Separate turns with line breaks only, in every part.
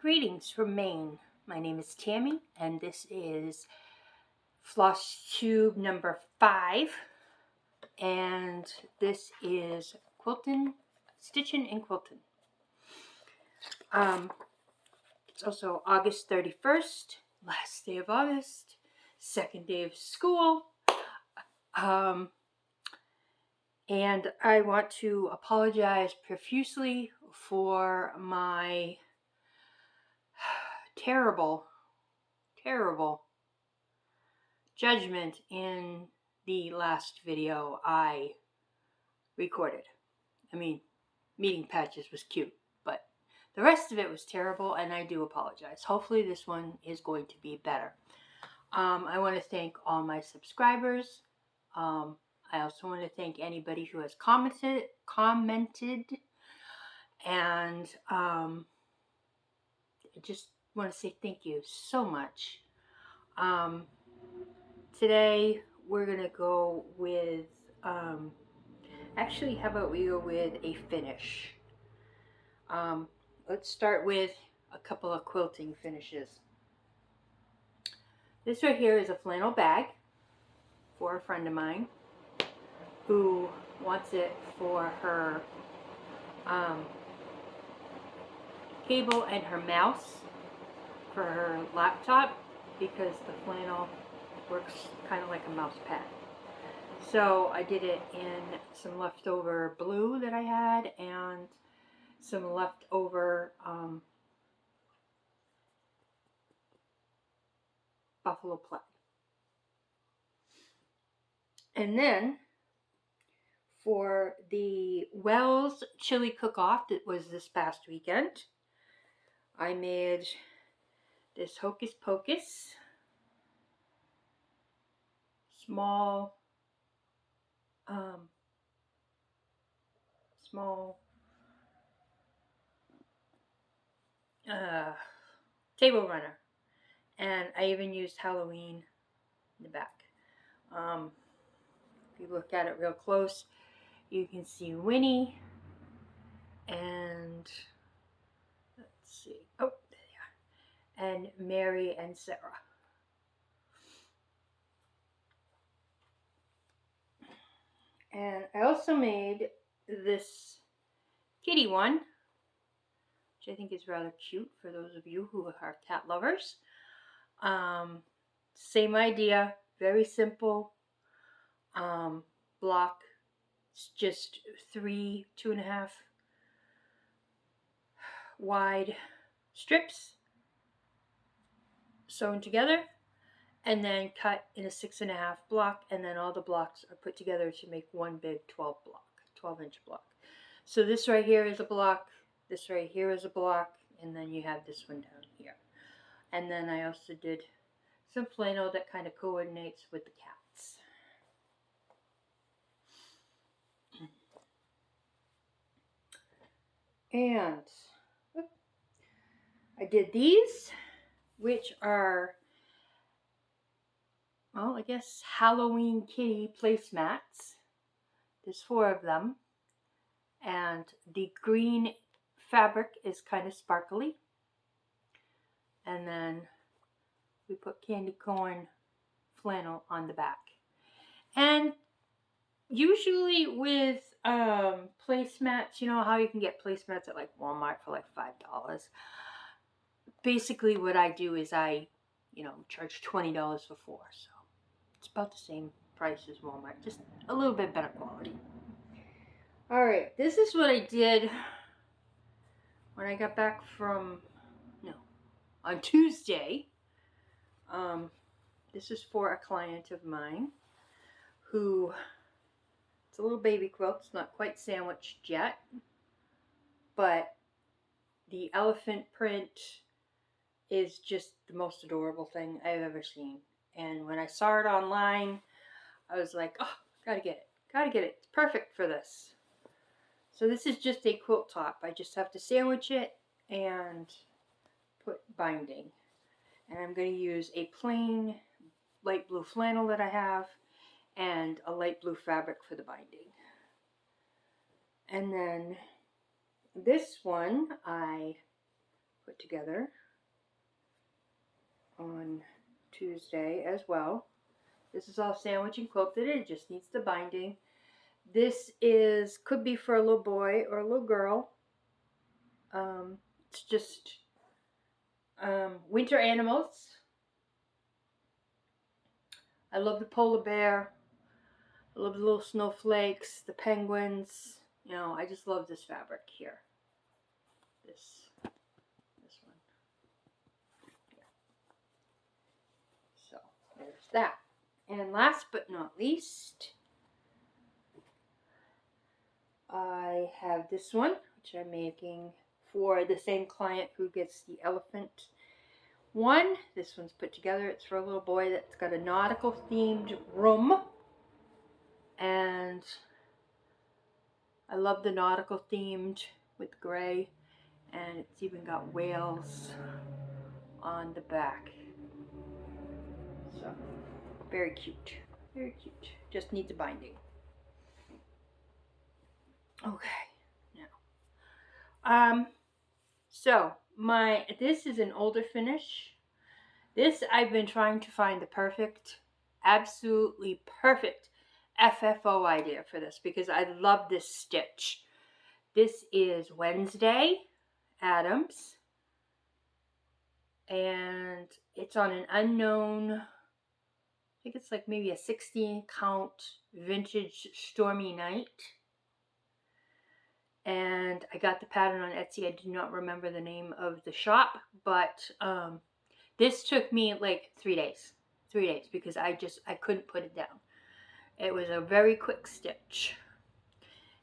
Greetings from Maine. My name is Tammy, and this is FlossTube number 5, and this is quilting, stitching and quilting. It's also August 31st, last day of August, second day of school, and I want to apologize profusely for my terrible judgment in the last video I recorded. I mean, meeting patches was cute, but the rest of it was terrible, and I do apologize. Hopefully this one is going to be better. I want to thank all my subscribers. I also want to thank anybody who has commented, and I just want to say thank you so much. Today we're gonna go with actually, how about we go with a finish? Let's start with a couple of quilting finishes. This right here is a flannel bag for a friend of mine who wants it for her cable and her mouse for her laptop, because the flannel works kind of like a mouse pad. So I did it in some leftover blue that I had and some leftover buffalo plaid. And then for the Wells chili cook-off that was this past weekend, I made this Hocus Pocus small table runner, and I even used Halloween in the back. If you look at it real close, you can see Winnie and let's see, oh, there they are, and Mary and Sarah. And I also made this kitty one, which I think is rather cute for those of you who are cat lovers. Same idea, very simple block. It's just 3 2.5 wide strips sewn together, and then cut in a 6.5 block, and then all the blocks are put together to make one big 12-inch block. So this right here is a block, this right here is a block, and then you have this one down here. And then I also did some flannel that kind of coordinates with the cats. And I did these, which are, well, I guess Halloween kitty placemats. There's 4 of them, and the green fabric is kind of sparkly, and then we put candy corn flannel on the back. And usually with placemats, you know how you can get placemats at like Walmart for like $5. Basically what I do is I charge $20 for 4, so it's about the same price as Walmart, just a little bit better quality. Alright, this is what I did when I got back from, on Tuesday. This is for a client of mine who, it's a little baby quilt. It's not quite sandwiched yet, but the elephant print is just the most adorable thing I've ever seen. And when I saw it online, I was like, oh, gotta get it. It's perfect for this. So this is just a quilt top. I just have to sandwich it and put binding. And I'm going to use a plain light blue flannel that I have and a light blue fabric for the binding. And then this one I put together on Tuesday as well. This is all sandwich and quilted. It just needs the binding. This could be for a little boy or a little girl. It's just winter animals. I love the polar bear. I love the little snowflakes, the penguins. You know, I just love this fabric here. This one. Yeah. So there's that. And last but not least, I have this one, which I'm making for the same client who gets the elephant one. This one's put together. It's for a little boy that's got a nautical themed room. And I love the nautical themed with gray. And it's even got whales on the back. So, very cute. Very cute. Just needs a binding. Okay. Now. So, this is an older finish. This, I've been trying to find the perfect, absolutely perfect FFO idea for this because I love this stitch. This is Wednesday Adams, and it's on an unknown, I think it's like maybe a 16 count vintage stormy night. And I got the pattern on Etsy. I do not remember the name of the shop, but this took me like 3 days. 3 days because I couldn't put it down. It was a very quick stitch.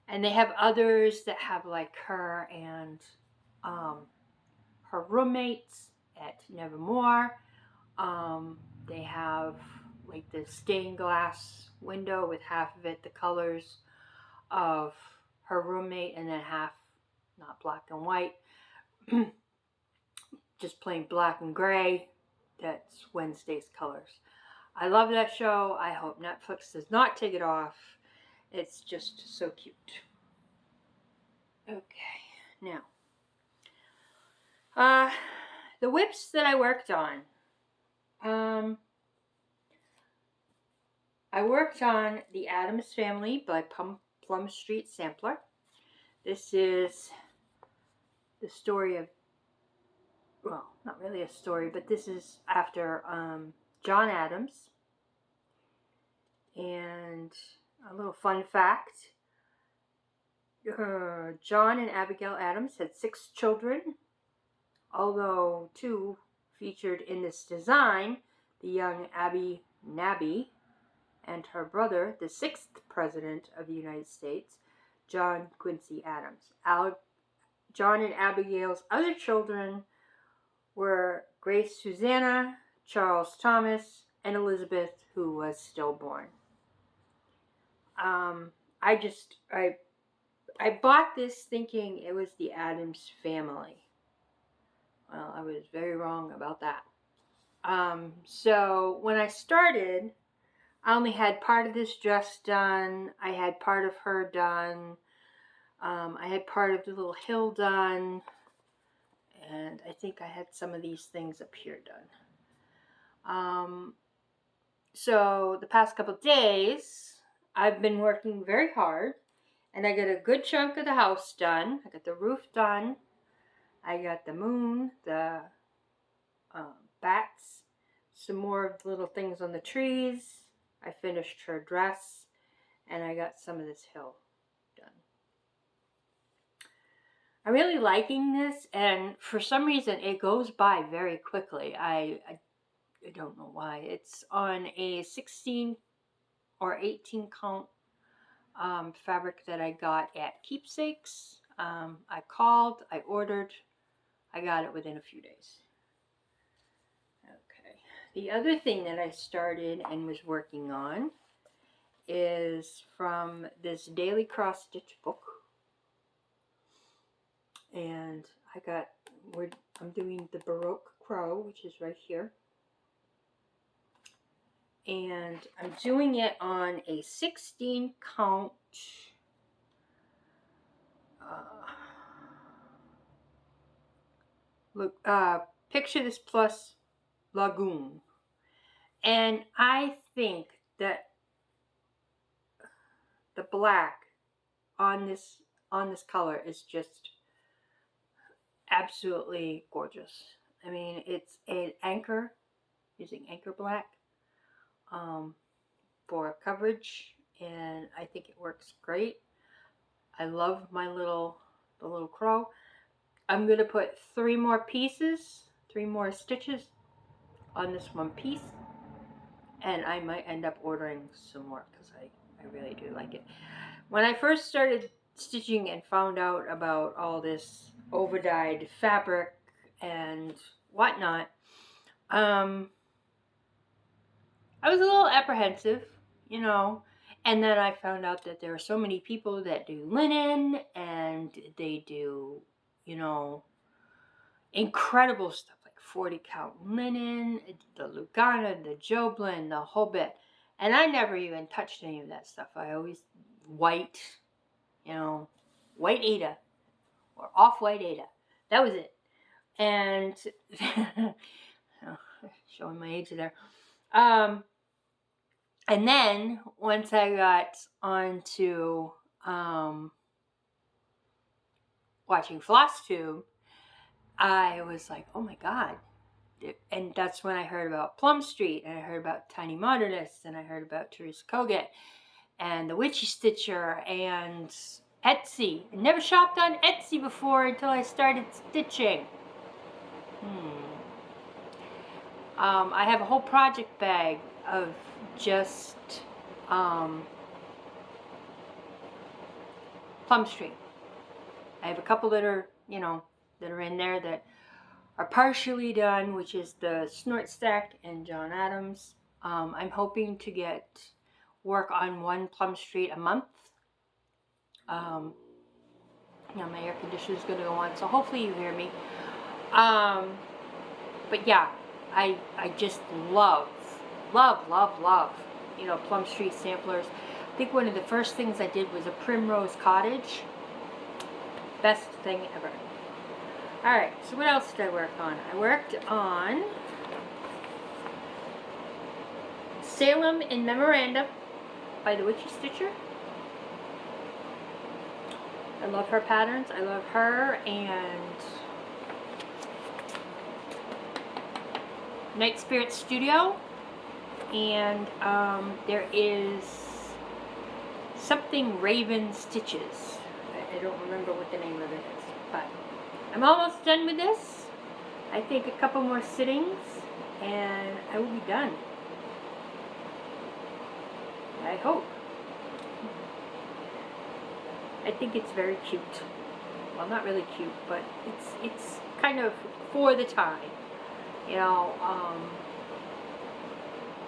And they have others that have like her and her roommates at Nevermore. They have like the stained glass window with half of it the colors of her roommate and then half not black and white, just plain black and gray. That's Wednesday's colors. I love that show. I hope Netflix does not take it off. It's just so cute. Okay, now the whips that I worked on. I worked on the Addams Family by Plum Street Sampler. This is the story of, well, not really a story, but this is after John Adams. And a little fun fact, John and Abigail Adams had 6 children, although 2 featured in this design, the young Abby Nabby and her brother, the 6th President of the United States, John Quincy Adams. John and Abigail's other children were Grace Susanna, Charles Thomas, and Elizabeth, who was stillborn. I bought this thinking it was the Addams Family. Well, I was very wrong about that. So when I started, I only had part of this dress done. I had part of her done. I had part of the little hill done. And I think I had some of these things up here done. So the past couple of days, I've been working very hard. And I got a good chunk of the house done. I got the roof done. I got the moon, the bats, some more of the little things on the trees. I finished her dress. And I got some of this hill done. I'm really liking this. And for some reason, it goes by very quickly. I don't know why. It's on a 16 or 18 count fabric that I got at Keepsakes. I called, I ordered, I got it within a few days. Okay. The other thing that I started and was working on is from this Daily Cross Stitch book. And I'm doing the Baroque Crow, which is right here. And I'm doing it on a 16 count Look, picture this plus lagoon. And I think that the black on this color is just absolutely gorgeous. I mean, it's an anchor, using anchor black for coverage, and I think it works great. I love the little crow. I'm gonna put 3 more pieces, 3 more stitches on this one piece, and I might end up ordering some more because I really do like it. When I first started stitching and found out about all this over-dyed fabric and whatnot, I was a little apprehensive, you know, and then I found out that there are so many people that do linen, and they do, you know, incredible stuff like 40 count linen, the Lugana, the Joblin, the whole bit. And I never even touched any of that stuff. I always white, you know, white Ada or off-white Ada. That was it. And showing my age there. And then once I got onto watching FlossTube, I was like, oh my God. And that's when I heard about Plum Street, and I heard about Tiny Modernists, and I heard about Teresa Kogut, and the Witchy Stitcher, and Etsy. I never shopped on Etsy before until I started stitching. I have a whole project bag of just Plum Street. I have a couple that are, you know, that are in there that are partially done, which is the Snort Stack and John Adams. I'm hoping to get work on 1 Plum Street a month. Now my air conditioner is going to go on, so hopefully you hear me. But yeah, I just love, you know, Plum Street samplers. I think one of the first things I did was a Primrose Cottage. Best thing ever. Alright, so what else did I work on? I worked on Salem in Memoranda by the Witchy Stitcher. I love her patterns. I love her and Night Spirit Studio. And there is something Raven Stitches. I don't remember what the name of it is, but I'm almost done with this. I think a couple more sittings and I will be done. I hope. I think it's very cute. Well, not really cute, but it's kind of for the time. You know,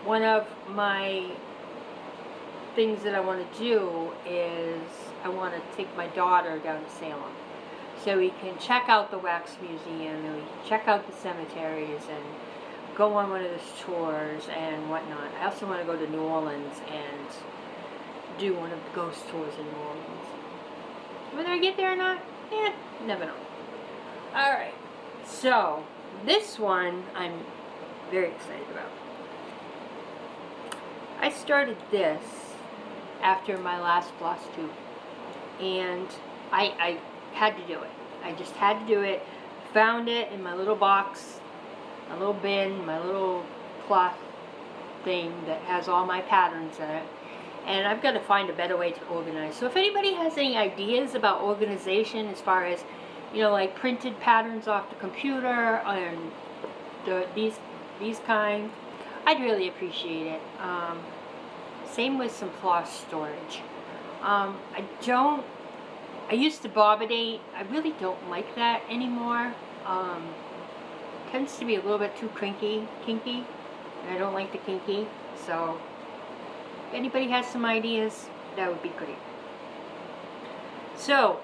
one of my things that I want to do is I want to take my daughter down to Salem so we can check out the Wax Museum and we can check out the cemeteries and go on one of those tours and whatnot. I also want to go to New Orleans and do one of the ghost tours in New Orleans. Whether I get there or not, never know. Alright, so this one I'm very excited about. I started this after my last FlossTube, and I had to do it. I just had to do it. Found it in my little box, my little bin, my little cloth thing that has all my patterns in it. And I've got to find a better way to organize. So if anybody has any ideas about organization as far as, you know, like printed patterns off the computer and these kind, I'd really appreciate it. Same with some floss storage. I used to bobbidate. I really don't like that anymore. Tends to be a little bit too kinky, and I don't like the kinky. So if anybody has some ideas, that would be great. So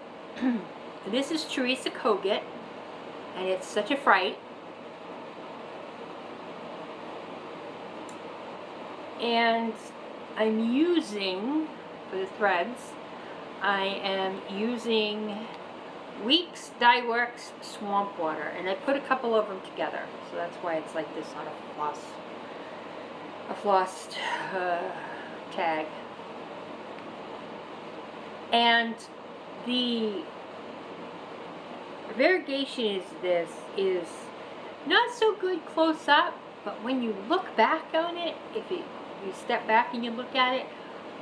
this is Teresa Kogut, and it's Such a Fright. And I'm using, for the threads, I am using Weeks Dye Works Swamp Water, and I put a couple of them together, so that's why it's like this on a floss tag. And the variegation is not so good close up, but when you look back on it, if you step back and you look at it,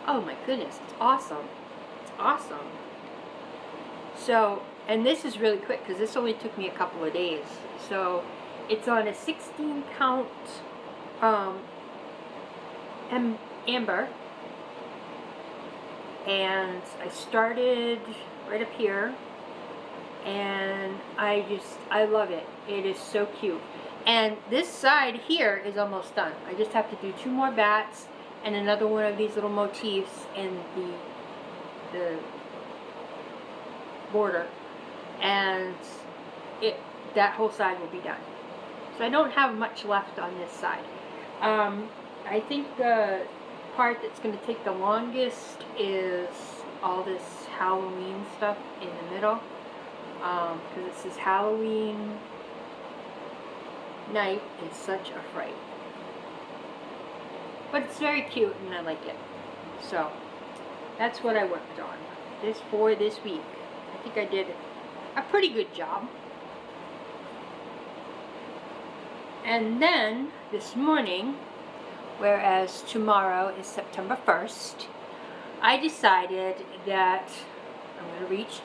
oh my goodness, it's awesome. It's awesome. So, and this is really quick because this only took me a couple of days. So, it's on a 16 count amber, and I started right up here, and I love it. It is so cute. And this side here is almost done. I just have to do 2 more bats and another one of these little motifs in the border, and that whole side will be done. So I don't have much left on this side. I think the part that's going to take the longest is all this Halloween stuff in the middle, because it says Halloween night is such a fright. But it's very cute and I like it. So that's what I worked on for this week. I think I did a pretty good job. And then this morning, whereas tomorrow is September 1st, I decided that I'm going to reach,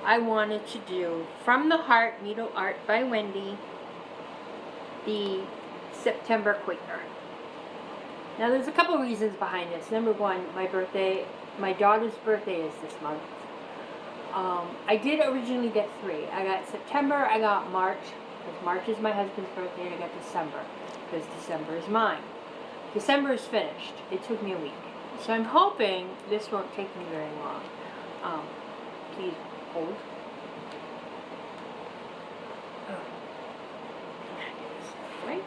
I wanted to do From the Heart Needle Art by Wendy, the September Quaker. Now there's a couple reasons behind this. Number one, my daughter's birthday is this month. I did originally get 3. I got September, I got March, because March is my husband's birthday, and I got December, because December is mine. December is finished. It took me a week. So I'm hoping this won't take me very long. Please hold. Right?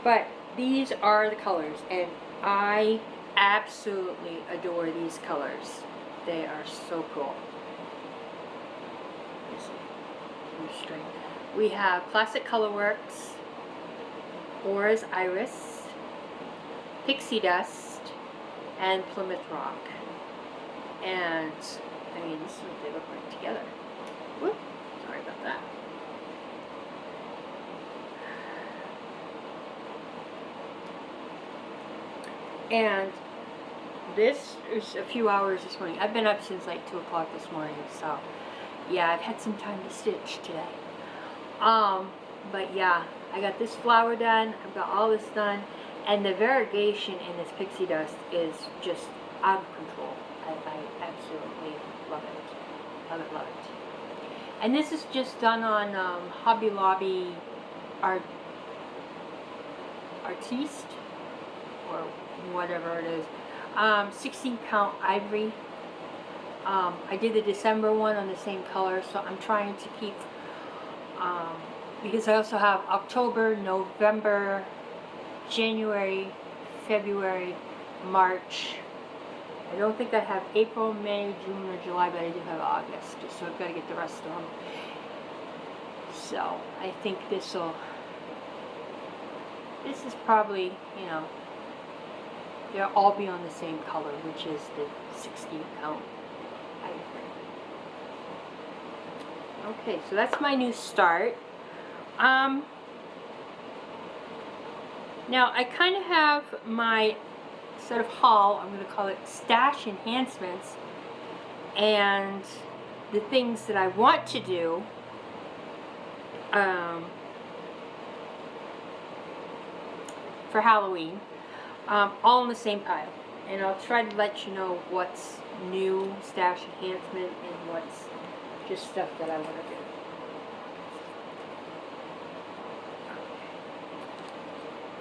But these are the colors, and I absolutely adore these colors. They are so cool. We have Classic Colorworks, Aura's Iris, Pixie Dust, and Plymouth Rock. And, I mean, this is what they look like together. Whoop, sorry about that. And this is a few hours this morning. I've been up since like 2 o'clock this morning, so yeah, I've had some time to stitch today. But yeah, I got this flower done, I've got all this done, and the variegation in this pixie dust is just out of control. I absolutely love it. Love it, love it. And this is just done on Hobby Lobby Artiste, or whatever it is. 16 count ivory. I did the December one on the same color, so I'm trying to keep, because I also have October, November, January, February, March. I don't think I have April, May, June, or July, but I do have August, so I've got to get the rest of them. So I think this is probably, you know, they'll all be on the same color, which is the 16 count ivory. Okay, so that's my new start. Now I kind of have my sort of haul, I'm going to call it stash enhancements, and the things that I want to do for Halloween. All in the same pile, and I'll try to let you know what's new stash enhancement and what's just stuff that I want to do.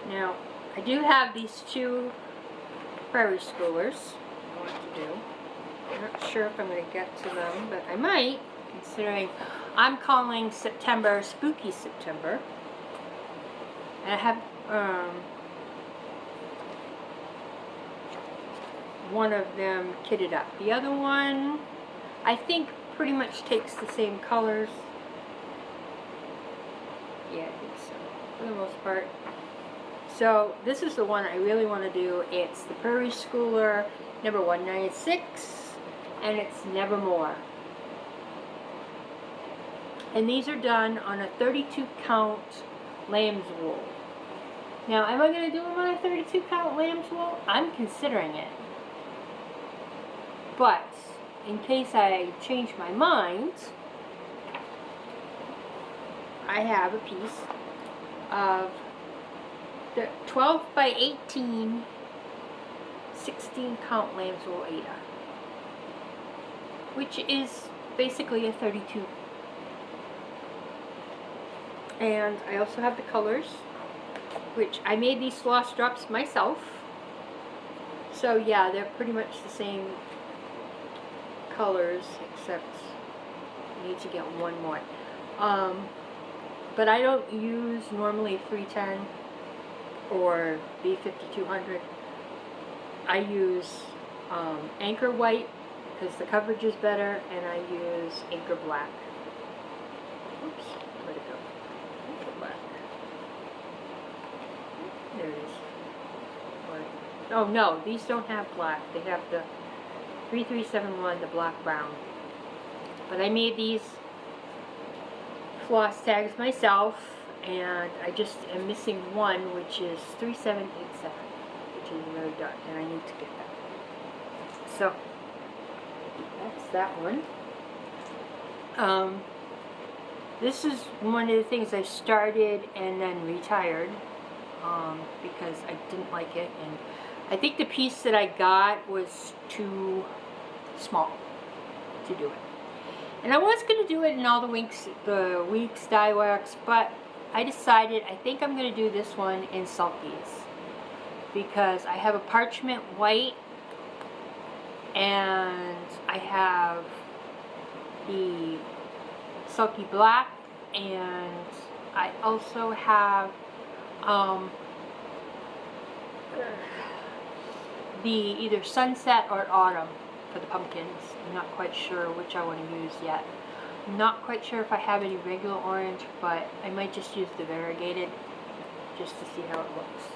Now, I do have these 2 prairie schoolers I want to do. I'm not sure if I'm going to get to them, but I might, considering I'm calling September Spooky September. And I have one of them kitted up. The other one, I think, pretty much takes the same colors. Yeah, I think so, for the most part. So this is the one I really want to do. It's the Prairie Schooler number 196, and it's Nevermore. And these are done on a 32 count lamb's wool. Now, am I going to do them on a 32 count lamb's wool? I'm considering it. But, in case I change my mind, I have a piece of the 12 by 18 16 count lamb's wool Aida, which is basically a 32. And I also have the colors, which I made these floss drops myself. So yeah, they're pretty much the same colors, except I need to get one more. But I don't use normally 310 or B5200. I use Anchor White because the coverage is better, and I use Anchor Black. Oops, where'd it go? Anchor Black. There it is. Oh no, these don't have black. They have the 3371, the black brown. But I made these floss tags myself, and I just am missing one, which is 3787, which is really dark, and I need to get that. So that's that one. This is one of the things I started and then retired because I didn't like it, and I think the piece that I got was too small to do it. And I was going to do it in all the weeks dye wax, but I decided I think I'm going to do this one in sulkies because I have a parchment white and I have the sulky black, and I also have the either sunset or autumn for the pumpkins. I'm not quite sure which I want to use yet. I'm not quite sure if I have any regular orange, but I might just use the variegated just to see how it looks.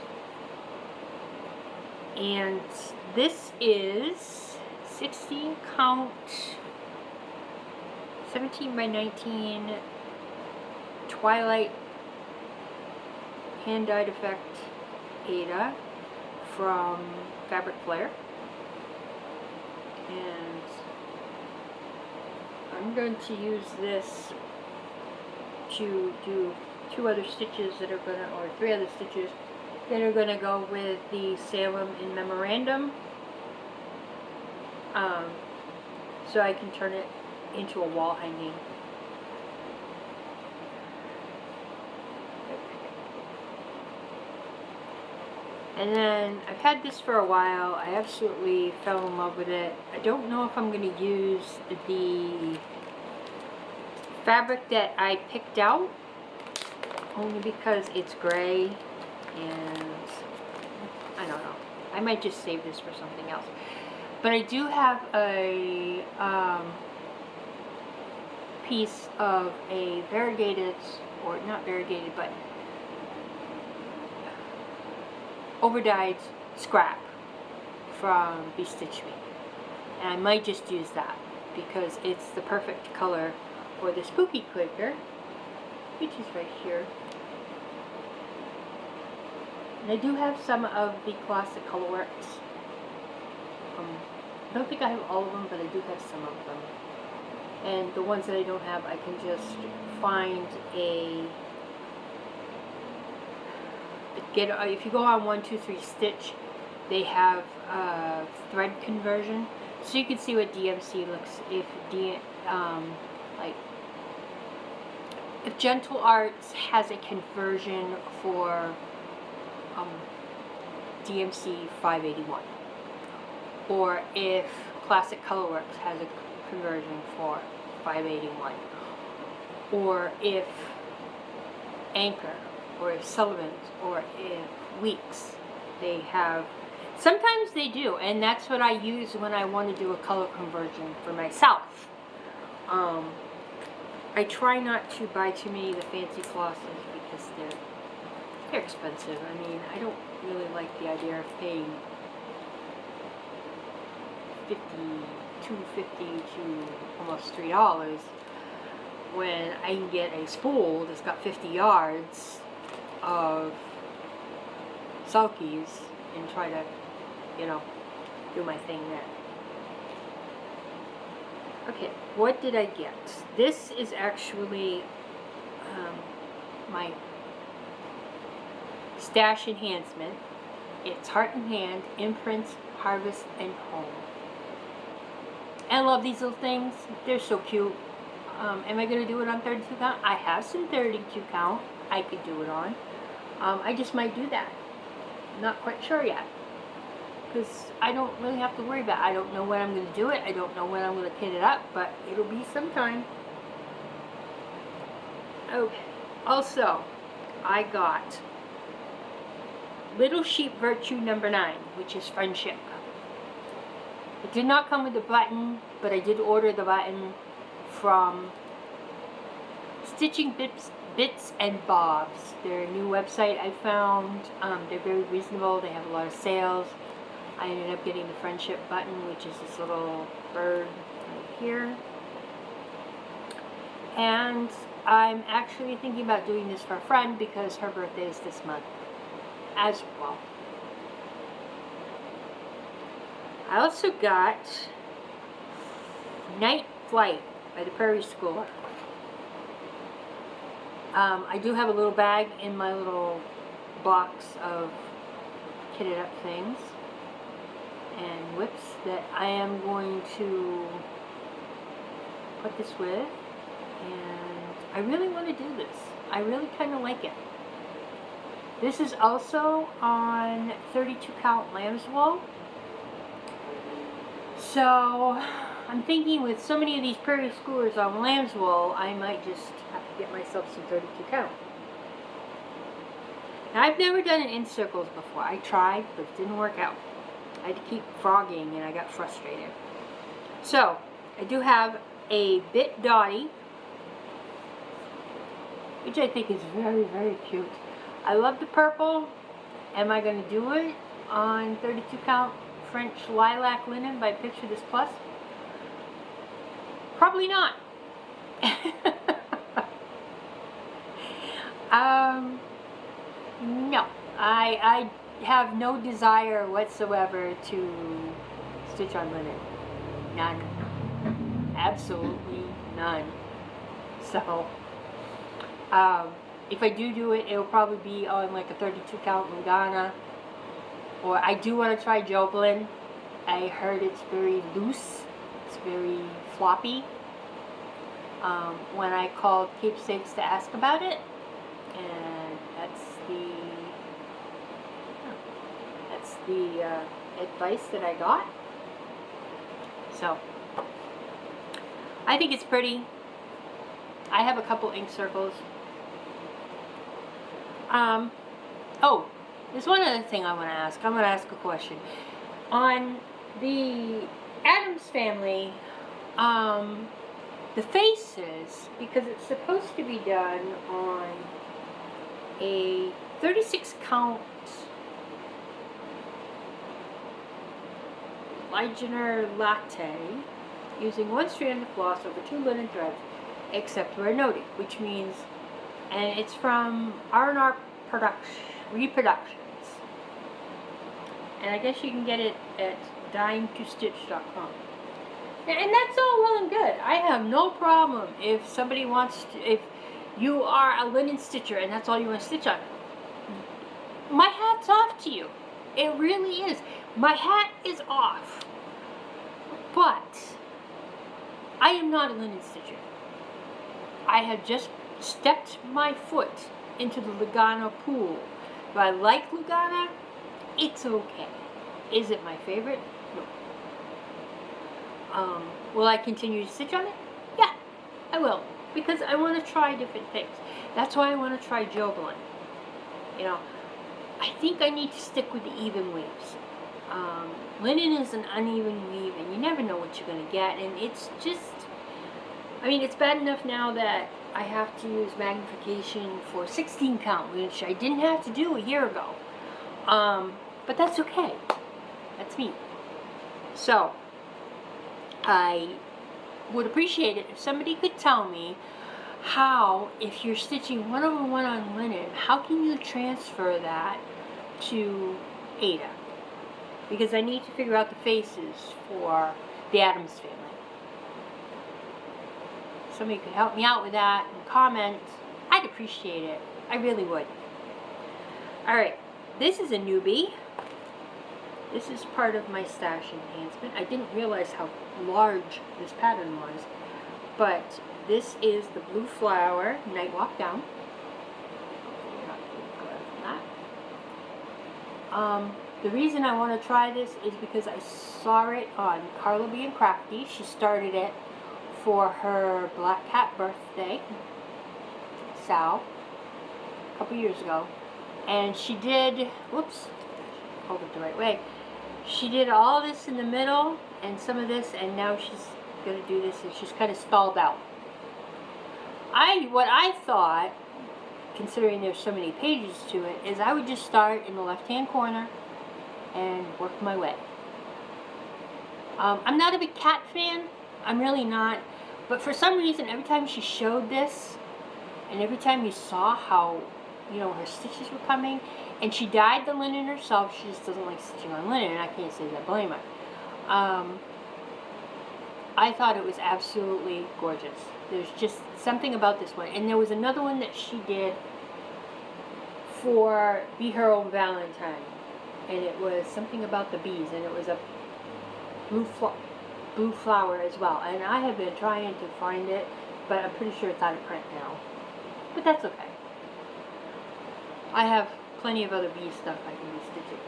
And this is 16 count 17 by 19 Twilight hand dyed effect Aida from Fabric Flare, and I'm going to use this to do two other stitches that are gonna, or three other stitches that are gonna go with the Salem in Memorandum, so I can turn it into a wall hanging. And then I've had this for a while. I absolutely fell in love with it. I don't know if I'm going to use the fabric that I picked out, only because it's gray, and I don't know. I might just save this for something else. But I do have a piece of a variegated, or not variegated, but overdyed scrap from Bestitch Me, and I might just use that because it's the perfect color for the Spooky Quaker, which is right here. And I do have some of the Classic Colorworks. I don't think I have all of them, but I do have some of them. And the ones that I don't have, I can just find a if you go on 123 Stitch, they have thread conversion, so you can see what DMC looks. If if Gentle Arts has a conversion for DMC 581, or if Classic Colorworks has a conversion for 581, or if Anchor, or if Sullivan's, or if Weeks, they have Sometimes they do, and that's what I use when I want to do a color conversion for myself. I try not to buy too many of the fancy flosses because they're expensive. I mean, I don't really like the idea of paying $2.50 to almost $3 when I can get a spool that's got 50 yards of sulkies and try to, you know, do my thing there. Okay, what did I get? This is actually my stash enhancement. It's Heart and Hand, Imprints, Harvest, and Home. I love these little things. They're so cute. Am I going to do it on 32 count? I have some 32 count I could do it on. I just might do that. Not quite sure yet. Because I don't really have to worry about it. I don't know when I'm going to do it. I don't know when I'm going to kit it up, but it'll be sometime. Okay. Also, I got Little Sheep Virtue number 9, which is Friendship. It did not come with a button, but I did order the button from Stitching Bits and Bobs. They're a new website I found. They're very reasonable. They have a lot of sales. I ended up getting the Friendship button, which is this little bird right here. And I'm actually thinking about doing this for a friend because her birthday is this month as well. I also got Night Flight by the Prairie Schooler. I do have a little bag in my little box of kitted up things and whips that I am going to put this with, and I really want to do this. I really kind of like it. This is also on 32 count lamb's wool. So I'm thinking with so many of these Prairie Schoolers on lamb's wool, I might just have to get myself some 32 count. Now, I've never done it in circles before. I tried, but it didn't work out. I had to keep frogging and I got frustrated. So, I do have a Bit Dottie, which I think is very, very cute. I love the purple. Am I going to do it on 32 count French Lilac Linen by Picture This Plus? Probably not. No. I have no desire whatsoever to stitch on linen. None. Absolutely none. So, if I do it, it'll probably be on like a 32 count Lugana. Or I do want to try Joplin. I heard it's very loose. It's very floppy. When I called Keepsakes to ask about it, and that's the advice that I got. So I think it's pretty. I have a couple ink circles. Oh, there's one other thing I want to ask. I'm going to ask a question. On the Addams Family, the faces, because it's supposed to be done on a 36 count Ligner latte using one strand of floss over 2 linen threads, except where noted, which means, and it's from R&R Reproductions, and I guess you can get it at dime2stitch.com. And that's all well and good. I have no problem if somebody wants to, if you are a linen stitcher and that's all you want to stitch on. My hat's off to you. It really is. My hat is off. But I am not a linen stitcher. I have just stepped my foot into the Lugana pool. Do I like Lugana? It's okay. Is it my favorite? No. Will I continue to stitch on it? Yeah, I will. Because I want to try different things. That's why I want to try Joplin. You know, I think I need to stick with the even weaves. Linen is an uneven weave, and you never know what you're going to get. And it's just, I mean, it's bad enough now that I have to use magnification for 16 count, which I didn't have to do a year ago. But that's okay. That's me. So, I would appreciate it if somebody could tell me how, if you're stitching 1/1 on linen, how can you transfer that to Ada? Because I need to figure out the faces for the Addams family. Somebody could help me out with that and comment. I'd appreciate it. I really would. Alright, this is a newbie. This is part of my stash enhancement. I didn't realize how large this pattern was. But this is the Blue Flower Night Walk Down. The reason I want to try this is because I saw it on Carla B and Crafty. She started it for her Black Cat birthday, Sal, a couple years ago. And she did, whoops, hold it the right way. She did all this in the middle and some of this, and now she's going to do this, and she's kind of stalled out. What I thought, considering there's so many pages to it, is I would just start in the left-hand corner and work my way. I'm not a big cat fan. I'm really not. But for some reason, every time she showed this, and every time you saw how, you know, her stitches were coming, and she dyed the linen herself. She just doesn't like stitching on linen, and I can't say that I blame her. I thought it was absolutely gorgeous. There's just something about this one. And there was another one that she did for Be Her Own Valentine. And it was something about the bees, and it was a blue flower as well. And I have been trying to find it, but I'm pretty sure it's out of print now. But that's okay. I have plenty of other bee stuff I can be stitching.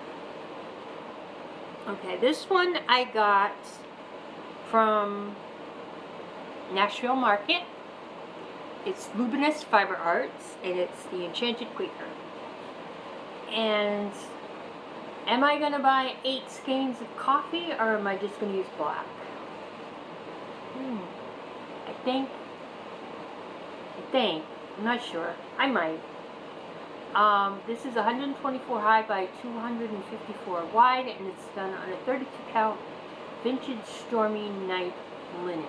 Okay, this one I got from Nashville Market. It's Luminous Fiber Arts, and it's the Enchanted Quaker. And am I going to buy 8 skeins of coffee, or am I just going to use black? I think, I'm not sure. I might. This is 124 high by 254 wide, and it's done on a 32 count Vintage Stormy Night linen.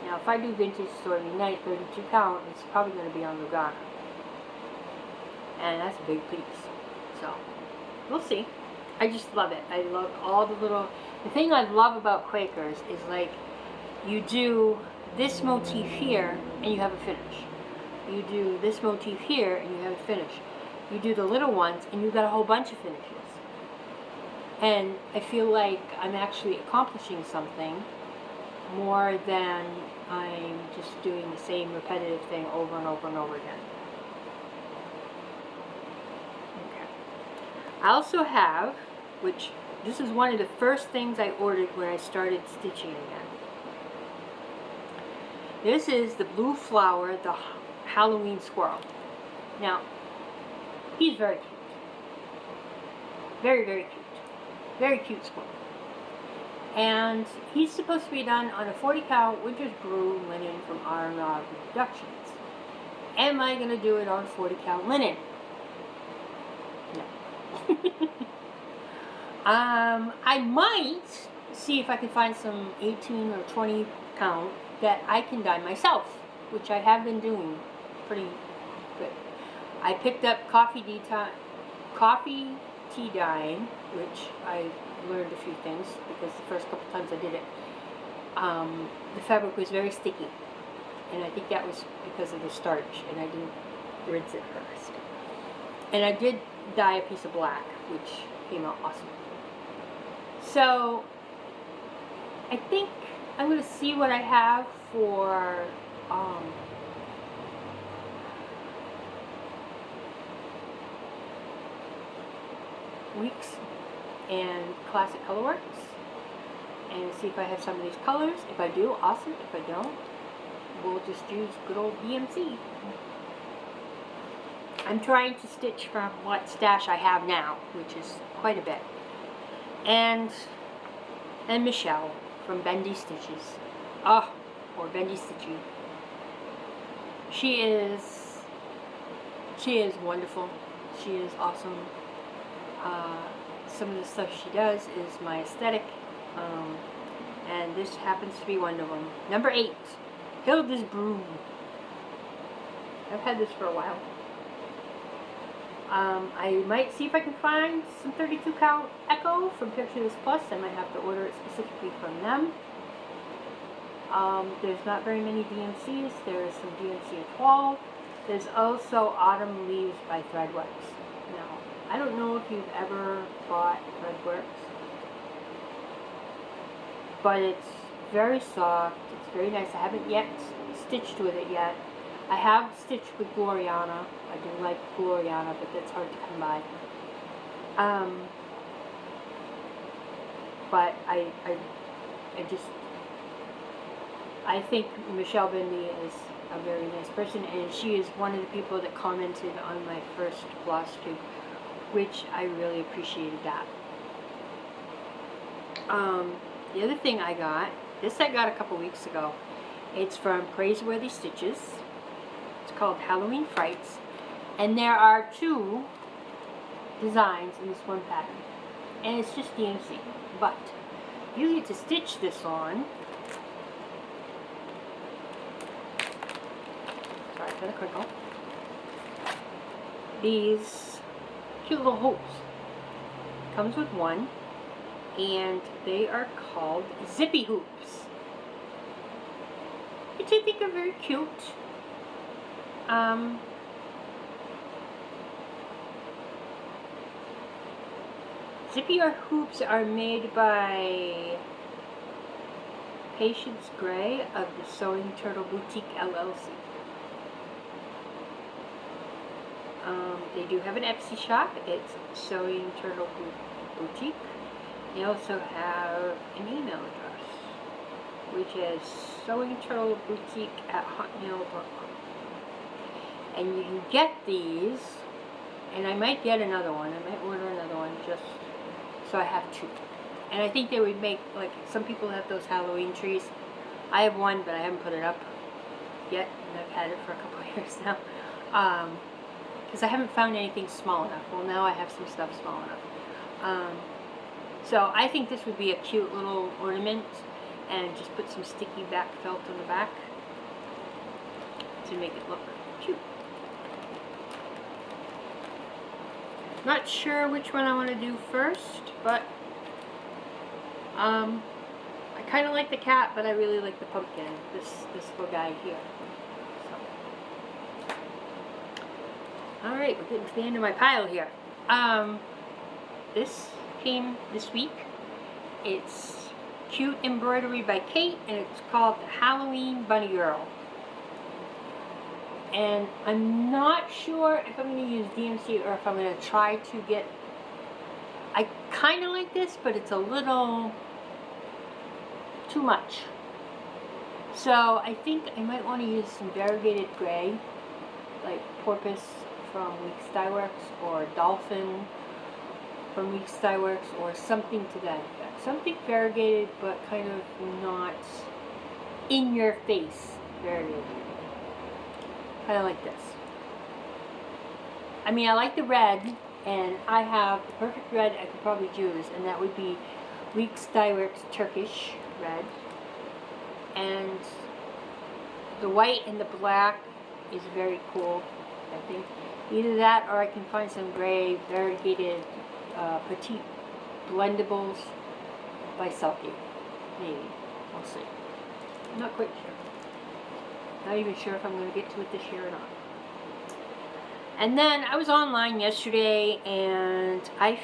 Now, if I do Vintage Stormy Night 32 count, it's probably going to be on Lugana. And that's a big piece. So, we'll see. I just love it. I love all the little... The thing I love about Quakers is, like, you do this motif here, and you have a finish. You do this motif here, and you have a finish. You do the little ones, and you've got a whole bunch of finishes. And I feel like I'm actually accomplishing something more than I'm just doing the same repetitive thing over and over and over again. Okay. I also have, which this is one of the first things I ordered when I started stitching again. This is the Blue Flower, the Halloween Squirrel. Now, he's very cute. Very, very cute. Very cute squirrel. And he's supposed to be done on a 40 count Winter's Brew linen from R&R Productions. Am I going to do it on 40 count linen? No. I might see if I can find some 18 or 20 count that I can dye myself, which I have been doing pretty good. I picked up coffee tea dyeing, which I learned a few things because the first couple times I did it, the fabric was very sticky, and I think that was because of the starch, and I didn't rinse it first. And I did dye a piece of black, which came out awesome. So I think I'm going to see what I have for Weeks and Classic Colorworks, and see if I have some of these colors. If I do, awesome. If I don't, we'll just use good old DMC. I'm trying to stitch from what stash I have now, which is quite a bit. and Michelle from Bendy Stitches. Oh, or Bendy Stitchy. She is wonderful. She is awesome. Some of the stuff she does is my aesthetic, and this happens to be one of them. Number 8, Hilda's Broom. I've had this for a while. I might see if I can find some 32 count Echo from Pictures Plus. I might have to order it specifically from them. There's not very many DMCs. There's some DMC at 12. There's also Autumn Leaves by Threadworks. Now, I don't know if you've ever bought Threadworks, but it's very soft. It's very nice. I haven't yet stitched with it yet. I have stitched with Gloriana. I do like Gloriana, but that's hard to come by. But I think Michelle Bendy is a very nice person, and she is one of the people that commented on my first FlossTube, which I really appreciated that. The other thing I got, this I got a couple weeks ago. It's from Praiseworthy Stitches. It's called Halloween Frights, and there are 2 designs in this one pattern, and it's just DMC, but you get to stitch this on. Sorry for the crinkle. These cute little hoops. Comes with one, and they are called Zippy Hoops, which I think are very cute. Zippy hoops are made by Patience Gray of the Sewing Turtle Boutique LLC. They do have an Etsy shop. It's Sewing Turtle Boutique. They also have an email address, which is sewingturtleboutique@hotmail.com. And you can get these, and I might get another one. I might order another one just so I have 2. And I think they would make, like, some people have those Halloween trees. I have one, but I haven't put it up yet, and I've had it for a couple of years now. Because I haven't found anything small enough. Well, now I have some stuff small enough. So I think this would be a cute little ornament, and just put some sticky back felt on the back to make it look cute. Not sure which one I want to do first, but I kind of like the cat, but I really like the pumpkin, this little guy here. So. Alright, we're getting to the end of my pile here. This came this week. It's cute embroidery by Kate, and it's called the Halloween Bunny Girl. And I'm not sure if I'm going to use DMC or if I'm going to try to get... I kind of like this, but it's a little too much. So I think I might want to use some variegated gray, like Porpoise from Weeks Dye Works, or Dolphin from Weeks Dye Works, or something to that effect. Something variegated, but kind of not in your face variegated. Kind of like this. I mean, I like the red, and I have the perfect red I could probably use, and that would be Weeks Dye Works Turkish red. And the white and the black is very cool, I think. Either that, or I can find some gray variegated petite blendables by Selkie. Maybe. We'll see. I'm not quite sure. Not even sure if I'm going to get to it this year or not. And then I was online yesterday, and I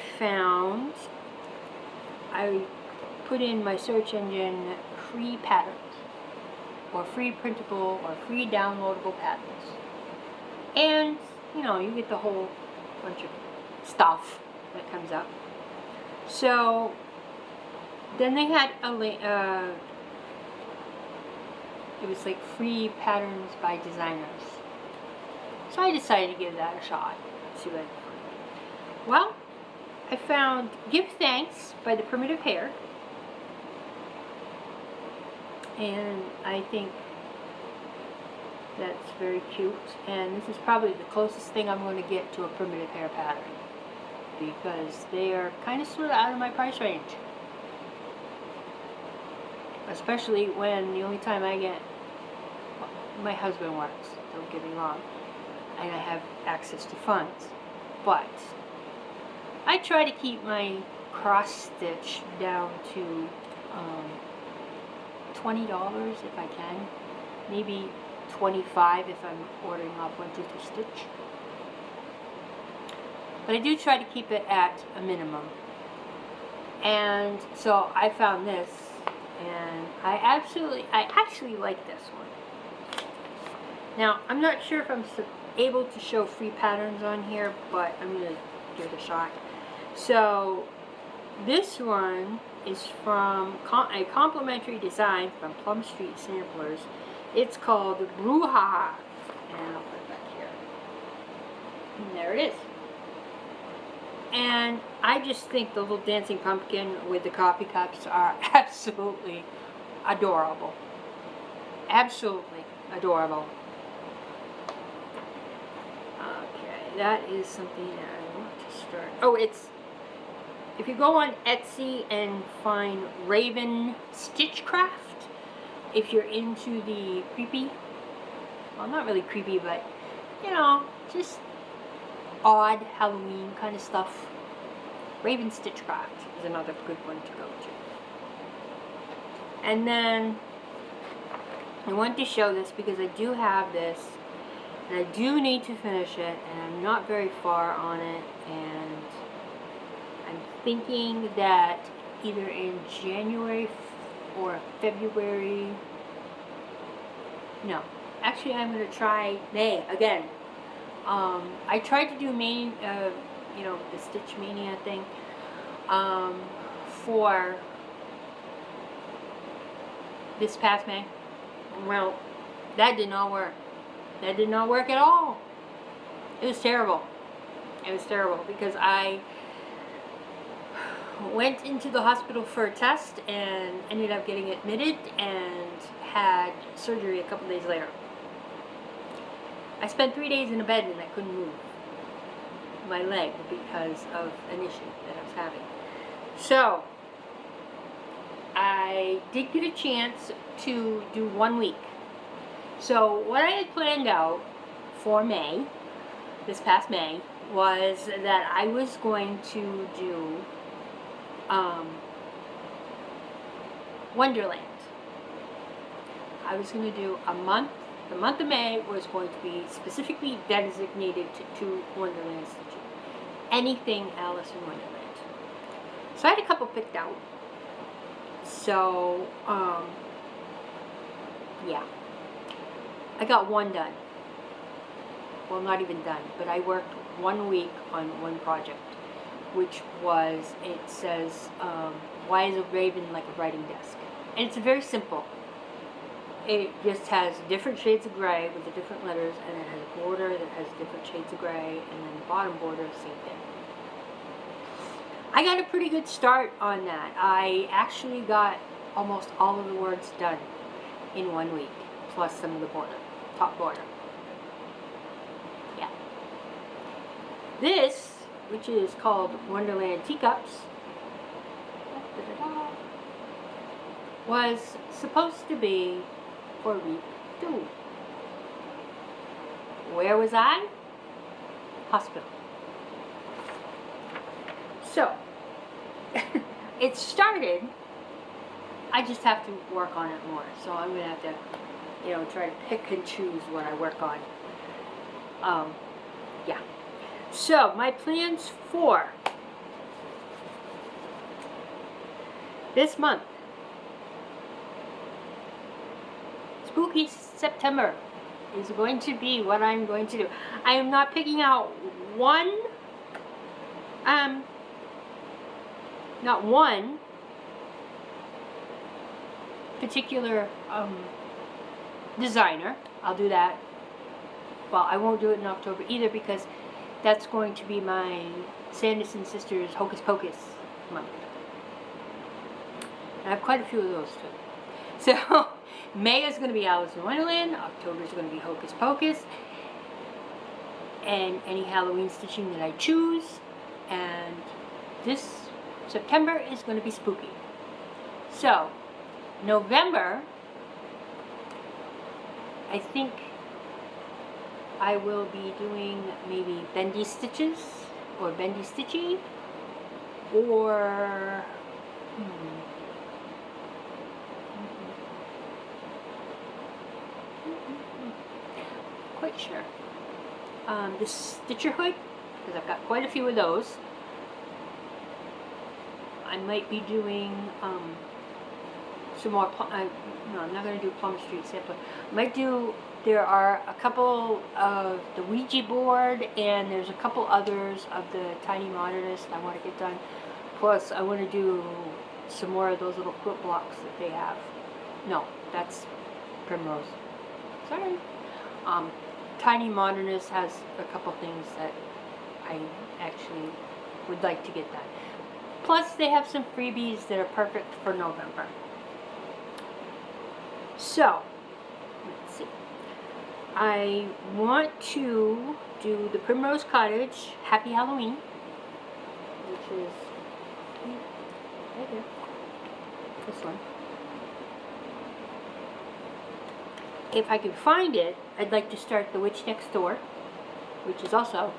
put in my search engine free patterns, or free printable, or free downloadable patterns. And, you know, you get the whole bunch of stuff that comes up. So, then they had a it was like free patterns by designers. So I decided to give that a shot. See what I can find. Well, I found Give Thanks by the Primitive Hair. And I think that's very cute. And this is probably the closest thing I'm going to get to a primitive hair pattern, because they are kind of sort of out of my price range. Especially when the only time I get, well, my husband works, don't get me wrong, and I have access to funds. But I try to keep my cross stitch down to $20 if I can. Maybe $25 if I'm ordering off 123 Stitch. But I do try to keep it at a minimum. And so I found this, and I actually like this one. Now, I'm not sure if I'm able to show free patterns on here, but I'm going to give it a shot. So this one is from a complimentary design from Plum Street Samplers. It's called Brouhaha, and I'll put it back here. And there it is. And I just think the little dancing pumpkin with the coffee cups are absolutely adorable. Absolutely adorable. Okay, that is something that I want to start. Oh, it's, if you go on Etsy and find Raven Stitchcraft, if you're into the creepy, well, not really creepy, but, you know, just odd Halloween kind of stuff, Raven Stitchcraft is another good one to go to. And then I want to show this because I do have this, and I do need to finish it, and I'm not very far on it, and I'm thinking that either in January or February, no, actually I'm going to try May again. I tried to do May, you know, the Stitch Mania thing, for this past May. Well, that did not work. That did not work at all. It was terrible. It was terrible because I went into the hospital for a test and ended up getting admitted and had surgery a couple days later. I spent 3 days in a bed and I couldn't move my leg because of an issue that I was having. So I did get a chance to do 1 week. So what I had planned out for May, this past May, was that I was going to do Wonderland. I was going to do a month. The month of May was going to be specifically designated to Wonderland stitching. Anything Alice in Wonderland. So I had a couple picked out. So, yeah. I got one done. Well, not even done, but I worked 1 week on one project, which was, it says, why is a raven like a writing desk? And it's very simple. It just has different shades of gray with the different letters, and it has a border that has different shades of gray, and then the bottom border, same thing. I got a pretty good start on that. I actually got almost all of the words done in 1 week, plus some of the border, top border. Yeah. This, which is called Wonderland Teacups, was supposed to be for week 2. Where was I? Hospital. So, it started. I just have to work on it more. So I'm going to have to, you know, try to pick and choose what I work on. Yeah. So, my plans for this month. Spooky September is going to be what I'm going to do. I am not picking out not one particular designer. I'll do that. Well, I won't do it in October either because that's going to be my Sanderson Sisters Hocus Pocus month. And I have quite a few of those too. So May is going to be Alice in Wonderland, October is going to be Hocus Pocus, and any Halloween stitching that I choose, and this September is going to be spooky. So November, I think I will be doing maybe bendy stitches or bendy stitchy, or quite sure. The stitcher hood, because I've got quite a few of those. I might be doing some more. No, I'm not going to do Plum Street sampler. I might do. There are a couple of the Ouija board, and there's a couple others of the Tiny Modernist I want to get done. Plus, I want to do some more of those little quilt blocks that they have. No, that's Primrose. Sorry. Tiny Modernist has a couple things that I actually would like to get done. Plus, they have some freebies that are perfect for November. So, let's see. I want to do the Primrose Cottage Happy Halloween, which is right here. This one. If I can find it, I'd like to start The Witch Next Door, which is also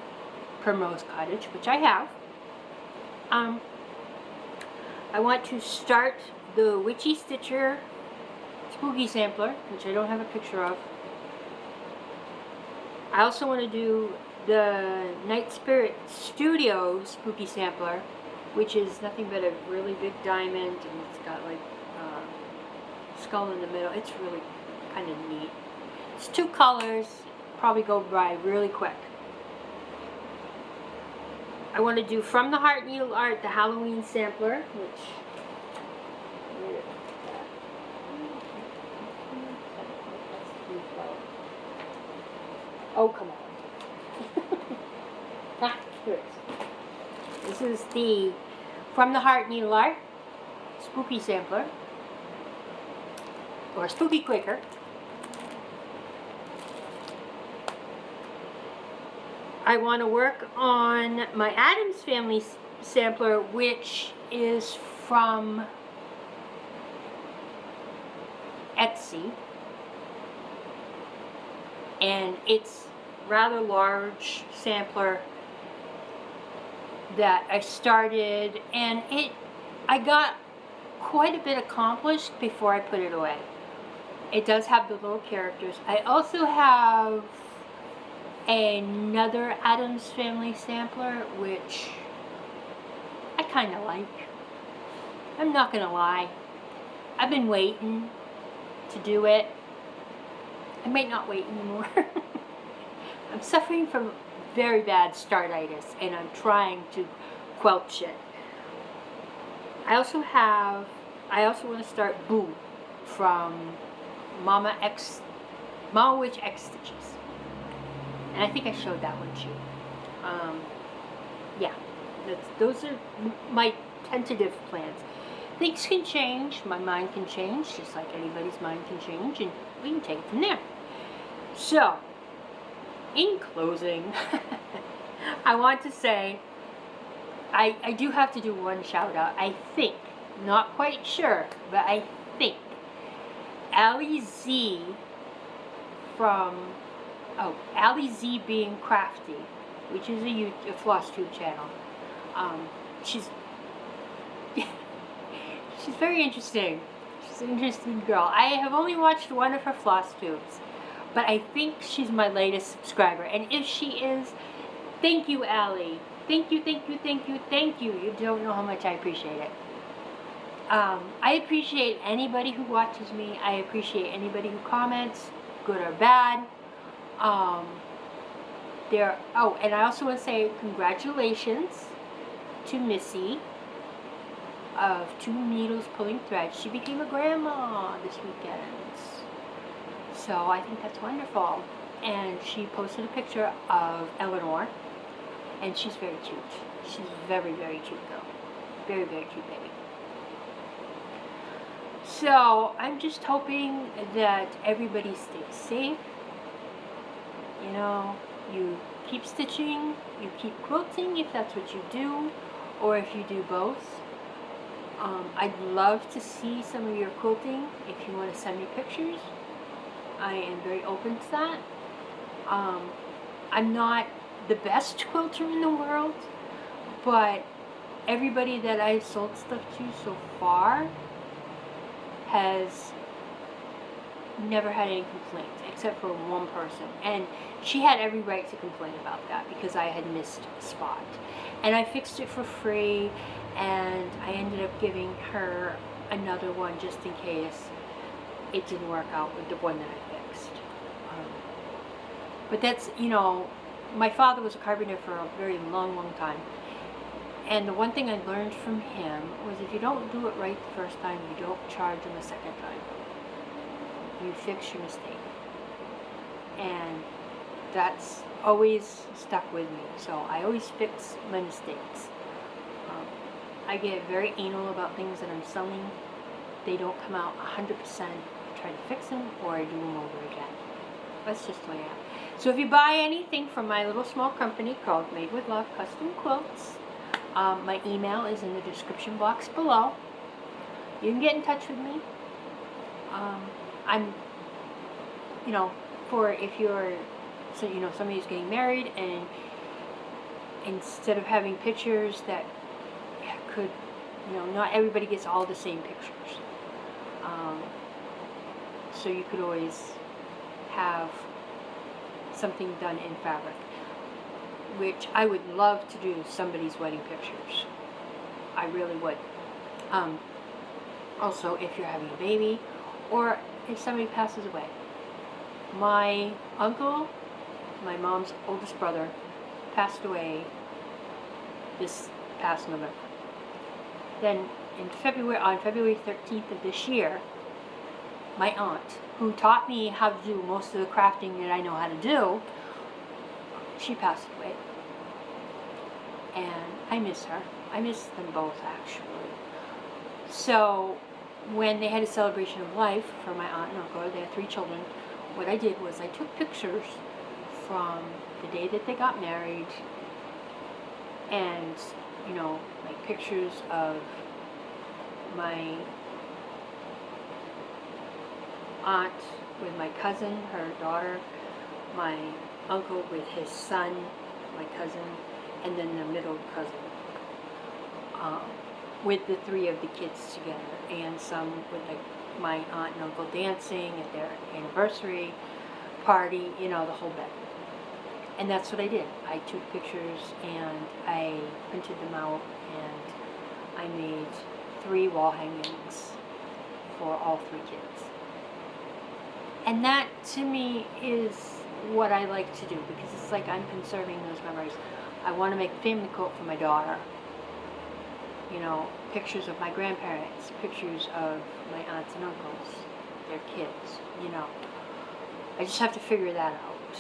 Primrose Cottage, which I have. I want to start the Witchy Stitcher Spooky Sampler, which I don't have a picture of. I also want to do the Night Spirit Studio Spooky Sampler, which is nothing but a really big diamond, and it's got like a skull in the middle. It's really kind of neat. It's 2 colors, probably go by really quick. I want to do From the Heart Needle Art, the Halloween Sampler, which... Oh, come on. Here it is. This is the From the Heart Needle Art Spooky Sampler, or Spooky Quaker. I want to work on my Addams Family sampler, which is from Etsy, and it's rather large sampler that I started, and I got quite a bit accomplished before I put it away. It does have the little characters. I also have another Addams Family sampler, which I kind of like. I'm not gonna lie. I've been waiting to do it. I might not wait anymore. I'm suffering from very bad startitis, and I'm trying to quelch it. I also want to start Boo from Mama Witch X Stitches. And I think I showed that one too. Yeah, those are my tentative plans. Things can change, my mind can change, just like anybody's mind can change, and we can take it from there. So, in closing, I want to say, I do have to do one shout out. I think, not quite sure, but I think Allie Z from, Allie Z Being Crafty, which is a FlossTube channel. She's very interesting. She's an interesting girl. I have only watched one of her FlossTubes, but I think she's my latest subscriber. And if she is, thank you, Allie. Thank you, thank you, thank you, thank you. You don't know how much I appreciate it. I appreciate anybody who watches me. I appreciate anybody who comments, good or bad. And I also want to say congratulations to Missy of 2 Needles Pulling Thread. She became a grandma this weekend. So I think that's wonderful. And she posted a picture of Eleanor, and she's very cute. She's a very, very cute girl. Very, very cute baby. So I'm just hoping that everybody stays safe. You know, you keep stitching, you keep quilting if that's what you do, or if you do both. I'd love to see some of your quilting if you want to send me pictures. I am very open to that. I'm not the best quilter in the world, but everybody that I've sold stuff to so far has never had any complaints, except for one person. And she had every right to complain about that because I had missed a spot. And I fixed it for free, and I ended up giving her another one just in case it didn't work out with the one that I fixed. But that's, you know, my father was a carpenter for a very long, long time. And the one thing I learned from him was if you don't do it right the first time, you don't charge him a second time. You fix your mistake. And that's always stuck with me. So I always fix my mistakes. I get very anal about things that I'm selling. They don't come out 100%. I try to fix them or I do them over again. That's just the way I am. So if you buy anything from my little small company called Made with Love Custom Quilts, my email is in the description box below. You can get in touch with me. I'm, you know, for if you're, so you know, somebody's getting married and instead of having pictures that could, you know, not everybody gets all the same pictures. So you could always have something done in fabric, which I would love to do somebody's wedding pictures. I really would. Also, if you're having a baby or if somebody passes away. My uncle, my mom's oldest brother, passed away this past November. Then in February, on February 13th of this year, my aunt, who taught me how to do most of the crafting that I know how to do, she passed away. And I miss her. I miss them both, actually. So when they had a celebration of life for my aunt and uncle, they had 3 children, what I did was I took pictures from the day that they got married and, you know, like pictures of my aunt with my cousin, her daughter, my uncle with his son, my cousin, and then the middle cousin, with the 3 of the kids together, and some with like my aunt and uncle dancing at their anniversary party, you know, the whole bit. And that's what I did. I took pictures and I printed them out and I made 3 wall hangings for all 3 kids. And that to me is what I like to do, because it's like I'm conserving those memories. I want to make a family coat for my daughter. You know, pictures of my grandparents, pictures of my aunts and uncles, their kids, you know. I just have to figure that out.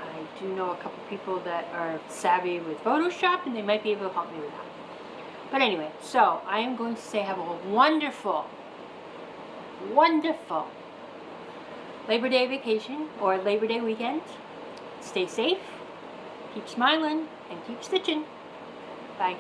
I do know a couple people that are savvy with Photoshop and they might be able to help me with that. But anyway, so I am going to say have a wonderful, wonderful Labor Day vacation or Labor Day weekend. Stay safe, keep smiling, and keep stitching. Bye.